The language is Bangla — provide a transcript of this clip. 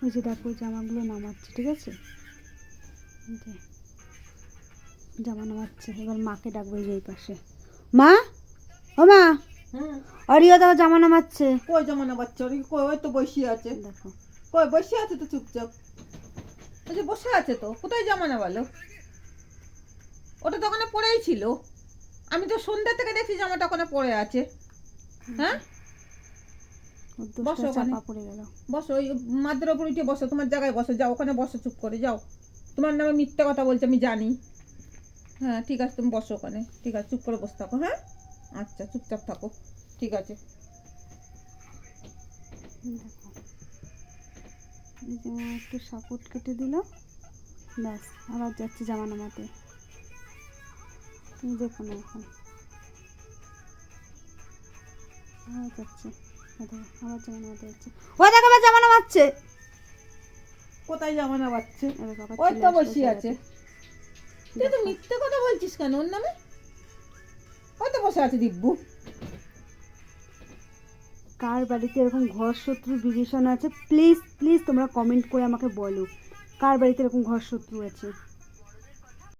ওই যে দেখো জামাগুলো নামাচ্ছে, ঠিক আছে, জামা নামাচ্ছে। এবার মাকে ডাকবো এই পাশে। মা, ও মা, অরিয়া দাও জামা নামাচ্ছে। কই জামা নামাচ্ছে? কই? ওই তো বসে আছে, দেখো কই বসে আছে তো চুপচাপ। ওই যে বসে আছে তো, কোথায় জামা নামালো? ওটা তো ওখানে পড়েই ছিল, আমি তো সন্ধ্যা থেকে দেখছি জামাটা ওখানে পড়ে আছে। হ্যাঁ বসো ওখানে, চাপা পড়ে গেল। বসো ওই মাদ্রার উপর উঠে বসো, তোমার জায়গায় বসো, যাও ওখানে বসো চুপ করে যাও। তোমার নামে মিথ্যা কথা বলছে আমি জানি। হ্যাঁ ঠিক আছে, তুমি বসো ওখানে, ঠিক আছে চুপ করে বসে থাকো। হ্যাঁ আচ্ছা চুপচাপ থাকো, ঠিক আছে। দেখো এই যে একটু সাপোর্ট কেটে দিল, ব্যাস আবার যাচ্ছে জামা নামাতে। তুমি দেখো না এখন আবার যাচ্ছে, আবার জামা নামাতে যাচ্ছে। ও দেখো আবার জামা নামাচ্ছে। কোথায় জামা নামাচ্ছে? বাবা ওই তো বসে আছে। তুই তো মিথ্যে কথা বলছিস কেন ওর নামে? ওই তো বসে আছে দিব্যু। কার বাড়িতে এরকম ঘর শত্রু বিভীষণ আছে? প্লিজ প্লিজ তোমরা কমেন্ট করে আমাকে বলো, কার বাড়িতে এরকম ঘর শত্রু আছে।